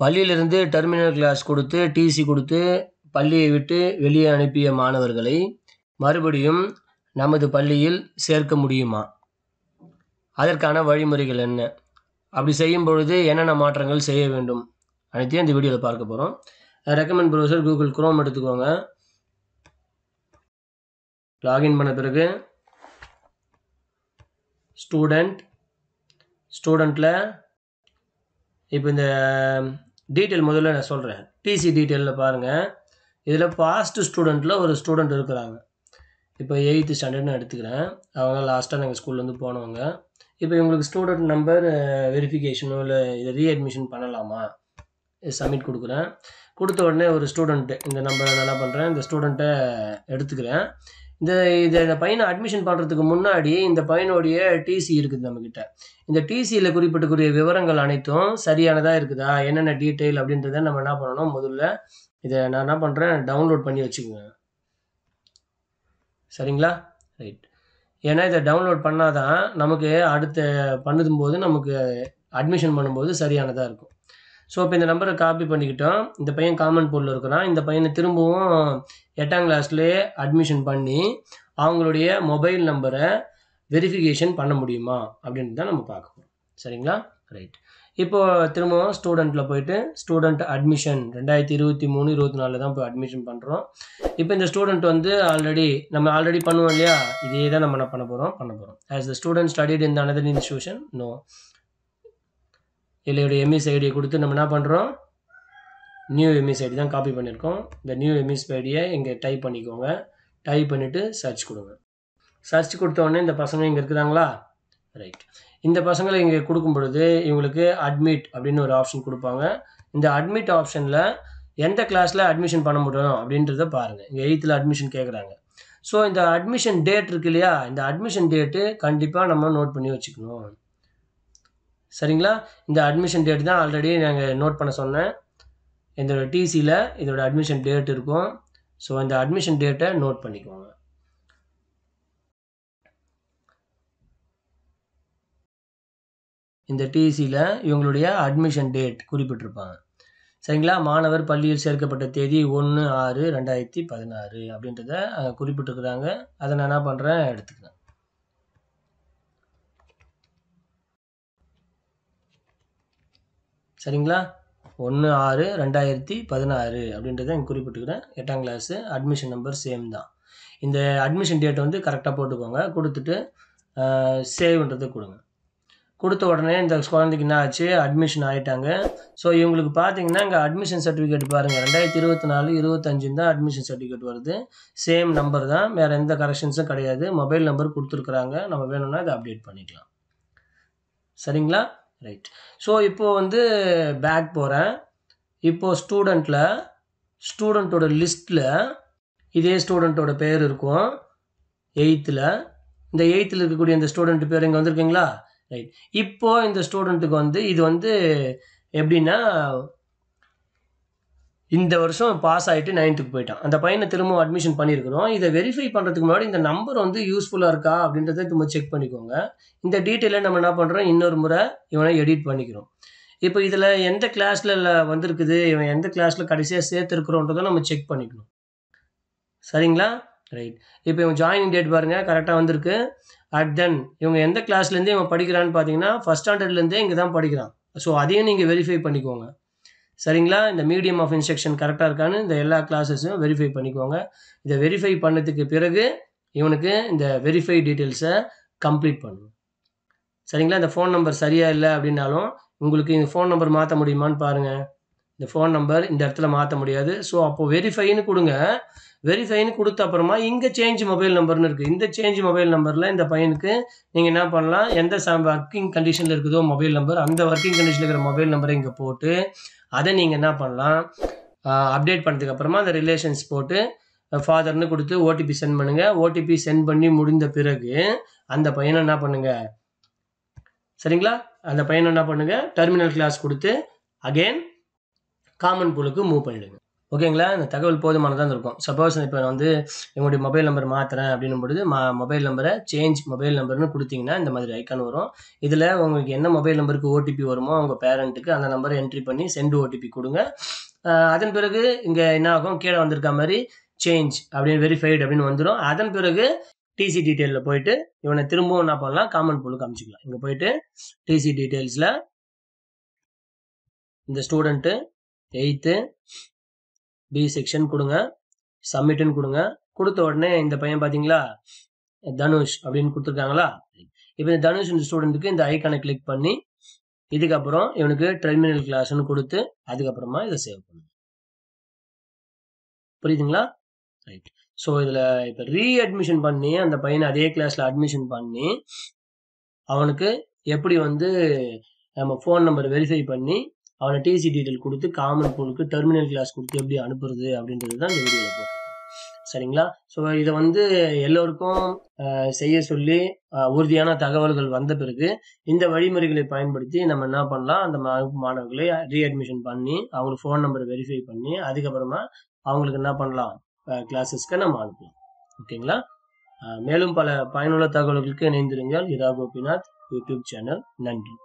பள்ளியிலிருந்து terminal class கொடுத்து DC கொடுத்து பள்ளியை விட்டு வெளியே அனுப்பிய மாணவர்களை மறுபடியும் நமது பள்ளியில் சேர்க்க முடியுமா? அதற்கான வழிமுறைகள் என்ன? அப்படி செய்யும் பொழுது என்னென்ன மாற்றங்கள் செய்ய வேண்டும் அனைத்தையும் இந்த வீடியோவில் பார்க்க போகிறோம். ரெக்கமெண்ட் ப்ரௌசர் கூகுள் குரோம் எடுத்துக்கோங்க. லாகின் பண்ண பிறகு ஸ்டூடெண்ட்டில் இப்போ இந்த டீட்டெயில் முதல்ல நான் சொல்கிறேன். டிசி டீட்டெயிலில் பாருங்கள். இதில் பாஸ்ட் ஸ்டூடெண்ட்டில் ஒரு ஸ்டூடெண்ட் இருக்கிறாங்க. இப்போ 8th ஸ்டாண்டர்ட்னு எடுத்துக்கிறேன். அவங்க லாஸ்ட்டாக நாங்கள் ஸ்கூல்லேருந்து போனவங்க. இப்போ இவங்களுக்கு ஸ்டூடெண்ட் நம்பர் வெரிஃபிகேஷனோ இல்லை இதை ரீஅட்மிஷன் பண்ணலாமா? சப்மிட் கொடுக்குறேன். கொடுத்த உடனே ஒரு ஸ்டூடெண்ட்டு இந்த நம்பரை என்ன பண்ணுறேன், இந்த ஸ்டூடெண்ட்டை எடுத்துக்கிறேன். இந்த பையனை அட்மிஷன் பண்ணுறதுக்கு முன்னாடி இந்த பையனுடைய டிசி இருக்குது நம்மக்கிட்ட. இந்த டிசியில் குறிப்பிட்டக்கூடிய விவரங்கள் அனைத்தும் சரியானதாக இருக்குதா, என்னென்ன டீட்டெயில் அப்படின்றத நம்ம என்ன பண்ணணும், முதல்ல இதை நான் என்ன பண்ணுறேன், டவுன்லோட் பண்ணி வச்சுக்கோங்க. சரிங்களா? ரைட். ஏன்னா இதை டவுன்லோட் பண்ணால் தான் நமக்கு அடுத்த பண்ணும்போது நமக்கு அட்மிஷன் பண்ணும்போது சரியானதாக இருக்கும். ஸோ இப்போ இந்த நம்பரை காப்பி பண்ணிக்கிட்டோம். இந்த பையன் காமன் போர்டில் இருக்கிறான். இந்த பையனை திரும்பவும் 8ஆம் கிளாஸ்லேயே அட்மிஷன் பண்ணி அவங்களுடைய மொபைல் நம்பரை வெரிஃபிகேஷன் பண்ண முடியுமா அப்படின்ட்டு தான் நம்ம பார்க்க போகிறோம். சரிங்களா? ரைட். இப்போது திரும்பவும் ஸ்டூடெண்ட்டில் போயிட்டு ஸ்டூடெண்ட் அட்மிஷன் 2023-24 தான் போய் அட்மிஷன் பண்ணுறோம். இப்போ இந்த ஸ்டூடெண்ட் வந்து நம்ம ஆல்ரெடி பண்ணுவோம் இல்லையா, இதே தான் நம்ம என்ன பண்ண போகிறோம். As the student studied in another institution no, இல்லையோட எம்இஸ் ஐடியை கொடுத்து நம்ம என்ன பண்ணுறோம், நியூ எம்இஸ் ஐடி தான் காப்பி பண்ணியிருக்கோம். இந்த நியூ எம்இஸ் ஐடியை இங்கே டைப் பண்ணிக்கோங்க. டைப் பண்ணிவிட்டு சர்ச் கொடுங்க. சர்ச் கொடுத்த உடனே இந்த பசங்க இங்கே இருக்கிறாங்களா? ரைட். இந்த பசங்களை இங்கே கொடுக்கும் பொழுது இவங்களுக்கு அட்மிட் அப்படின்னு ஒரு ஆப்ஷன் கொடுப்பாங்க. இந்த அட்மிட் ஆப்ஷனில் எந்த கிளாஸில் அட்மிஷன் பண்ண முடியும் அப்படின்றத பாருங்கள். இங்கே 8th அட்மிஷன் கேட்குறாங்க. ஸோ இந்த அட்மிஷன் டேட் இருக்கு இல்லையா, இந்த அட்மிஷன் டேட்டு கண்டிப்பாக நம்ம நோட் பண்ணி வச்சுக்கணும். சரிங்களா? இந்த அட்மிஷன் டேட் தான் ஆல்ரெடி நாங்கள் நோட் பண்ண சொன்னேன். இதோட டிசியில் இதோட அட்மிஷன் டேட் இருக்கும். ஸோ இந்த அட்மிஷன் டேட்டை நோட் பண்ணிக்கோங்க. இந்த டிசியில் இவங்களுடைய அட்மிஷன் டேட் குறிப்பிட்டிருப்பாங்க. சரிங்களா? மாணவர் பள்ளியில் சேர்க்கப்பட்ட தேதி 1/6/2016 அப்படின்றத குறிப்பிட்டிருக்கிறாங்க. அதை நான் என்ன பண்ணுறேன், எடுத்துக்கிறேன். சரிங்களா? 1/6/2016 அப்படின்றத இங்கே குறிப்பிட்டுக்கிறேன். 8ஆம் கிளாஸு அட்மிஷன் நம்பர் சேம் தான். இந்த அட்மிஷன் டேட் வந்து கரெக்டாக போட்டுக்கோங்க. கொடுத்துட்டு சேவ்ன்றதை கொடுங்க. கொடுத்த உடனே இந்த குழந்தைக்கு என்ன ஆச்சு, அட்மிஷன் ஆகிட்டாங்க. ஸோ இவங்களுக்கு பார்த்தீங்கன்னா இங்கே அட்மிஷன் சர்டிஃபிகேட் பாருங்கள், 2024-25 தான் அட்மிஷன் சர்டிஃபிகேட் வருது. சேம் நம்பர் தான், வேறு எந்த கரெக்ஷன்ஸும் கிடையாது. மொபைல் நம்பர் கொடுத்துருக்குறாங்க. நம்ம வேணும்னா இதை அப்டேட் பண்ணிக்கலாம். சரிங்களா? ரைட். ஸோ இப்போது வந்து பேக் போகிறேன். இப்போது ஸ்டூடெண்ட்டோட லிஸ்ட்டில் இதே ஸ்டூடெண்ட்டோட பேர் இருக்கும் 8th. இந்த 8th இருக்கக்கூடிய இந்த ஸ்டூடெண்ட் பேர் இங்கே வந்திருக்கீங்களா? ரைட். இப்போது இந்த ஸ்டூடெண்ட்டுக்கு வந்து இது வந்து எப்படின்னா, இந்த வருஷம் பாஸ் ஆகிட்டு 9th போயிட்டான். அந்த பையனை திரும்ப அட்மிஷன் பண்ணியிருக்கிறோம். இதை வெரிஃபை பண்ணுறதுக்கு முன்னாடி இந்த நம்பர் வந்து யூஸ்ஃபுல்லாக இருக்கா அப்படின்றத திரும்ப செக் பண்ணிக்கோங்க. இந்த டீட்டெயிலை நம்ம என்ன பண்ணுறோம், இன்னொரு முறை இவனை எடிட் பண்ணிக்கிறோம். இப்போ இதில் எந்த கிளாஸில் வந்திருக்குது, இவன் எந்த கிளாஸில் கடைசியாக சேர்த்துருக்குறோன்றதை நம்ம செக் பண்ணிக்கணும். சரிங்களா? ரைட். இப்போ இவன் ஜாயினிங் டேட் பாருங்கள், கரெக்டாக வந்திருக்கு. தென் இவங்க எந்த கிளாஸ்லேருந்து இவன் படிக்கிறான்னு பார்த்தீங்கன்னா 1st ஸ்டாண்டர்ட்லேருந்தே இங்கே தான் படிக்கிறான். ஸோ அதையும் நீங்கள் வெரிஃபை பண்ணிக்கோங்க. சரிங்களா? இந்த மீடியம் ஆஃப் இன்ஸ்ட்ரக்ஷன் கரெக்டாக இருக்கான்னு இந்த எல்லா கிளாஸஸும் வெரிஃபை பண்ணிக்கோங்க. இதை வெரிஃபை பண்ணதுக்கு பிறகு இவனுக்கு இந்த வெரிஃபை டீட்டெயில்ஸை கம்ப்ளீட் பண்ணணும். சரிங்களா? இந்த ஃபோன் நம்பர் சரியாக இல்லை அப்படின்னாலும் உங்களுக்கு இந்த ஃபோன் நம்பர் மாற்ற முடியுமான்னு பாருங்கள். இந்த ஃபோன் நம்பர் இந்த இடத்துல மாற்ற முடியாது. ஸோ அப்போது வெரிஃபைன்னு கொடுங்க. வெரிஃபைன்னு கொடுத்த அப்புறமா இங்கே சேஞ்ச் மொபைல் நம்பர்னு இருக்குது. இந்த சேஞ்ச் மொபைல் நம்பரில் இந்த பையனுக்கு நீங்கள் என்ன பண்ணலாம், எந்த ஒர்க்கிங் கண்டிஷனில் இருக்குதோ மொபைல் நம்பர், அந்த ஒர்க்கிங் கண்டிஷனில் இருக்கிற மொபைல் நம்பரை இங்கே போட்டு அதை நீங்கள் என்ன பண்ணலாம், அப்டேட் பண்ணதுக்கு அப்புறமா அந்த ரிலேஷன்ஸ் போட்டு ஃபாதர்னு கொடுத்து ஓடிபி சென்ட் பண்ணுங்கள். ஓடிபி சென்ட் பண்ணி முடிந்த பிறகு அந்த பையனை என்ன பண்ணுங்கள், சரிங்களா, அந்த பையனை என்ன பண்ணுங்கள், டெர்மினல் கிளாஸ் கொடுத்து அகெயின் காமன் பூலுக்கு மூவ் பண்ணிவிடுங்க. ஓகேங்களா? இந்த தகவல் போதுமானதா இருக்கும். சப்போஸ் இப்ப வந்து என்னுடைய மொபைல் நம்பர் மாத்துறேன் அப்படின்னும் பொழுது, மொபைல் நம்பர சேஞ்ச் மொபைல் நம்பர்ன்னு குடுத்தீங்கன்னா, இந்த மாதிரி ஐகான் வரும். இதுல உங்களுக்கு என்ன மொபைல் நம்பருக்கு ஓடிபி வருமோ, உங்க பேரன்ட்டுக்கு அந்த நம்பர என்ட்ரி பண்ணி செண்ட் ஓடிபி குடுங்க. அதன் பிறகு இங்க என்ன ஆகும், கீழ வந்திருக்க மாரி சேஞ்ச் அப்படின்னு வெரிஃபைட் அப்படின்னு வந்துரும். அதன் பிறகு டிசி டீட்டெயில்ல போயிட்டு, இவன திரும்பவும் என்ன பண்ணலாம், காமன் பூலுக்கு அனுப்பிச்சுக்கலாம். இங்க போயிட்டு டிசி டீட்டெயில்ஸ்ல இந்த ஸ்டூடண்ட் 8th பி செக்ஷன் குடுங்க. சப்மிட்ன்னு குடுங்க. குடுத்த உடனே இந்த பையன் பாத்தீங்களா? தனுஷ் அப்படின்னு குடுத்துருக்காங்களா? இப்ப இந்த தனுஷ் இந்த ஸ்டூடண்ட்க்கு இந்த ஐகானை கிளிக் பண்ணி, இதுக்கப்புறம் இவனுக்கு டெர்மினல் கிளாஸ்ன்னு குடுத்து, அதுக்கப்புறமா இத சேவ் பண்ணுங்க. புரியுதுங்களா? ரைட். சோ இதுல இப்ப ரீஅட்மிஷன் பண்ணி, அந்த பையன அதே கிளாஸ்ல அட்மிஷன் பண்ணி, அவனுக்கு எப்படி வந்து நம்ம ஃபோன் நம்பர் வெரிஃபை பண்ணி, அவன டிசி டீட்டெயில் குடுத்து, காமன் பூலுக்கு டெர்மினல் கிளாஸ் குடுத்து எப்படி அனுப்புறது அப்படின்றது தான் இந்த வீடியோல போட்டிருக்கேன். சரிங்களா? சோ இத வந்து எல்லோருக்கும் செய்ய சொல்லி உறுதியான தகவல்கள் வந்த பிறகு, இந்த வழிமுறைகளை பயன்படுத்தி நம்ம என்ன பண்ணலாம், அந்த மாணவர்களை ரீஅட்மிஷன் பண்ணி, அவங்களுக்கு ஃபோன் நம்பர் வெரிஃபை பண்ணி, அதுக்கப்புறமா அவங்களுக்கு என்ன பண்ணலாம், கிளாஸஸ்க்கு நம்ம அனுப்பலாம். ஓகேங்களா? மேலும் பல பயனுள்ள தகவல்களுக்கு இணைந்திருங்கள். இரா கோபிநாத் யூடியூப் சேனல். நன்றி.